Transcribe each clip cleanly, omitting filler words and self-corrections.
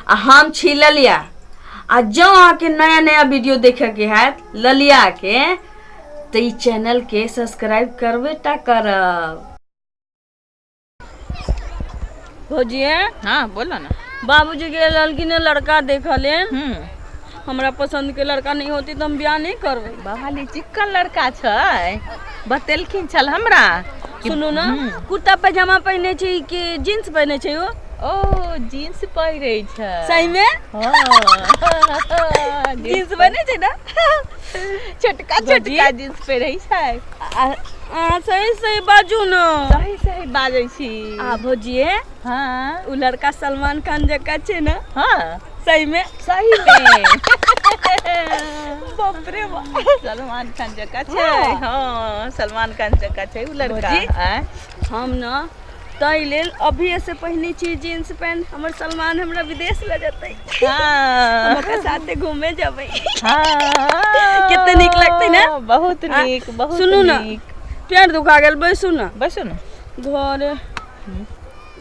हम छी ललिया। आ जो आके नया नया वीडियो देखे के है ललिया के तो ई चैनल के सब्सक्राइब करबे ता करब। भौजी हाँ बोलो ना। बाबूजी के लड़की ने लड़का देखा ले, हमरा पसंद के लड़का नहीं होती तो हम ब्याह नहीं करबे। बाबाली चिक्कन लड़का छै, बतेलखिन चल हमरा। सुनू ना, कुर्ता पैजामा पहने छी कि जींस पहने छी? ओ जींस पहिरे छै। सही में? हाँ जींस पहने छी ना? छोटका छोटका जींस पहिरे छै। सही सही बाजू ना। सही सही बाजै छी। आ भौजी हाँ उ लड़का सलमान खान जका छै ना? हाँ सही में? सही में। बाप रे बाप, सलमान खान जका छै। हाँ सलमान खान जका छै उ लड़का। हम ना तै लेल अभी ऐसे पहनी छी जींस पैंट, हमर सलमान हमरा विदेश ले जतै। हाँ हम ओकर साथे घूमे जबै। हाँ कितने नीक लगतै ना? बहुत नीक बहुत। सुनू ना, पेट दुखा गेल, बैसू ना। बैसू ना।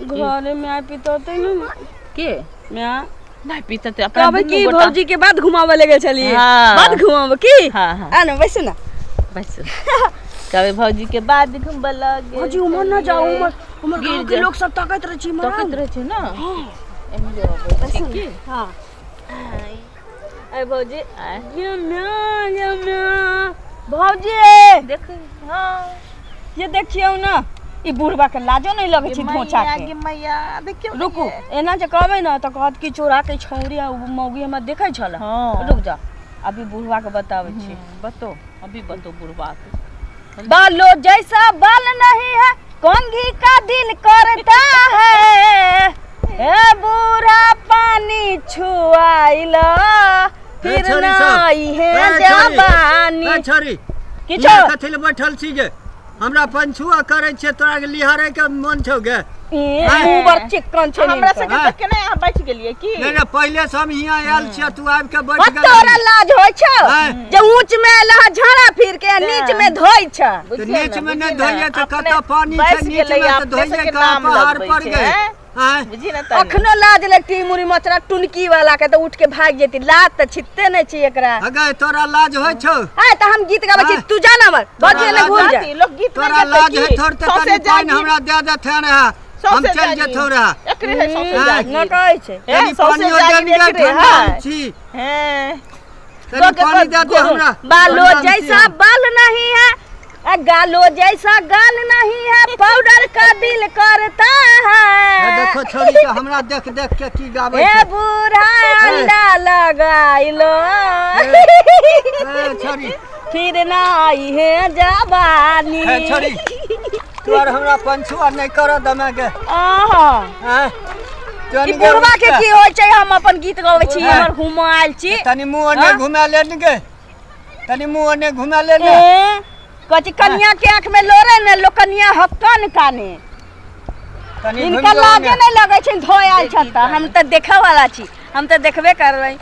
घरे में आइ पितौतै ना के मैं नहीं पीते ते अपना कहबै की भौजी के बाद घुमावे लगे चलिए। हाँ। बाद घुमावे की? हाँ हाँ आ ना बैसू ना। बैसू। कहबै भौजी के बाद घुमबे लगे। भौजी उमर ना जाओ, उमर गांव के लोग सब ताकत रह छी मरा। ताकत रह छी ना। हां एम जो बैसू की? हां ए भौजी ये मैं भौजी देख। हां ये देखियो ना, ई बुढ़वा के लाजो नहीं लगे छी धोचा के। मैया देखियो। रुकू, एना जे कहबै ना त कहत की चोरा के छौरी आ मौगी हमरा देखै छल। हां रुक जा, अभी बुढ़वा के बताबै छी। बतो अभी बतो बुढ़वा के। बालो जैसा बाल नहीं है, कंघी का दिल करता है। ए बूढ़ा पानी छुआइला फिर नाई है जवानी। छोरी किछो कथि ले बैठल छी गे? हमरा पंछुआ करे छे, तोरा के लिहारे के मन छौ गे? ऊबर चिकन छै हमरा से के ना यहाँ बैठ गेलिए की? नहीं पहले से हम यहाँ आयल छी, तू आब के बैठ गेल। तोरा लाज होय छौ जे ऊंच में लह झाड़ा फिर के नीच में धोइ छ? तो नीच में नहीं धोइए तो कत पानी छै, नीच में तो धोइए का पहाड़ पर गए। बुझी ना अखनो लाज लगती मुरी मचरा टुनकी वाला के तो उठ के भाग जेती। लाज त छित्ते नहीं छी एकरा। अगे तोरा लाज होय छौ? हां त हम गीत गाबै छी, तू जा ना मर बजे ने भूल जा। लोग गीत तोरा लाज है थोड़ते तनी पानी हमरा दे देथे रे, हम चल जेथौ रे। एकरे है सौसे जागी न कहै छै तनी पानी दे दे ठंडा छी। हैं तनी पानी दे दे हमरा। बालो जैसा बाल नहीं है, गालो जैसा गाल नहीं है, पाउडर का दिल करता है। देखो छोरी के हमरा देख देख के की गाबै ए छै। बूढ़ा अंडा लगाइलो छोरी फिर नाई है जवानी। छोरी तू और हमरा पंछुआ नहीं कर दमे के। आहा ई बुढ़वा के की होय छै? हम अपन गीत गाबै छी, हमर घुमाइल छी। तनी मुंह ने घुमा ले गे, तनी मुंह ने घुमा ले ने। कथि कन्या के आंख में लोरे ने लोकनिया हक्कन काने। इनका लाजे नहीं लगे छै धोयाल छ त। हम त देखे वाला छी, हम त देखबे करबै।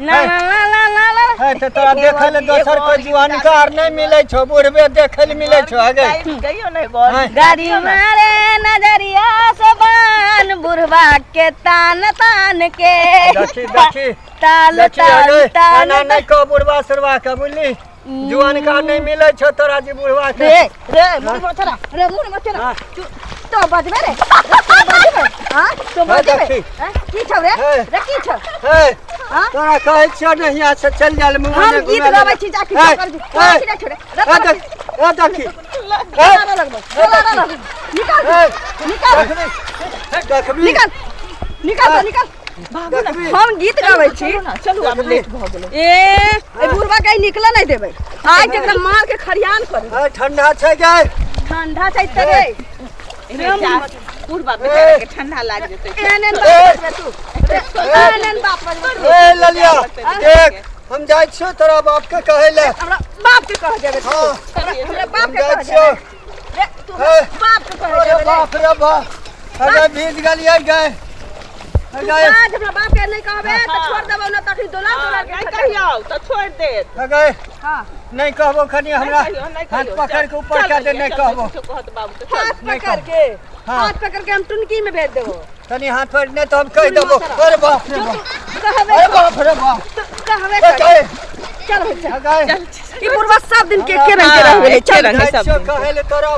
ला ला ला ला ला है त तोरा देखे ले दोसर कोई जुआन कार नहीं मिलै छौ, बुढ़बे देखे ले मिलै छौ। आगे गइयो नहीं बोल। गाड़ी मारे नजरिया से बान बुढ़वा के तान तान के। देखी देखी ताल ताल ताल ना नहीं को बुढ़वा सरवा के बुझली, जुआन कार नहीं मिलै छौ तोरा जी बुढ़वा के। रे रे मुड़ मथरा, रे मुड़ मथरा तो बजबे रे, बजबे हां तो बजबे की छौ रे? रे की छौ? हां तोरा कहै छियौ ने यहाँ से चल जाले मुंह ने। हम गीत गाबै छी, जाके कर दी ना छोड़े। ए देखी ना लगबो ना निकाल निकाल निकाल निकाल निकाल। हम गीत गाबै छी, चलू अब लेट भ गेलो। ए बुढ़वा कहीं निकल नहीं देबै, आज तक मार के खरियान कर। ठंडा छै गे, ठंडा छै त रे बुढ़वा बेचारा के ठंडा लाग जेतै। एनन बाप रे तू, एनन बाप रे। ए ललिया देख हम जाय छियो तोरा बाप के कहै ले। हमरा बाप के कह देबे तू, हमरा बाप के कह देबे रे तू, बाप के कह देबे। बाप रे बाप, अरे भीज गलिए गे। आज हमरा बाप के नहीं कहबे त छोड़ देबो न, तखनी दोला दोला के कहियो त छोड़ दे। अगे हां नहीं कहबो खनी हमरा हाथ पकड़ के ऊपर का दे, नहीं कहबो कहत बाबू के हाथ पकड़ के, हाथ पकड़ के हम टुनकी में भेज देबो। तनी हाथ पर ने तो हम कह देबो। अरे बाप रे बाप, कहबे अरे बाप रे बाप, कहबे कहे चल चल कहे ई बुढ़वा सब दिन के रंग के रंग हाँ, चल रंग सब दिन। कहे ले तोरा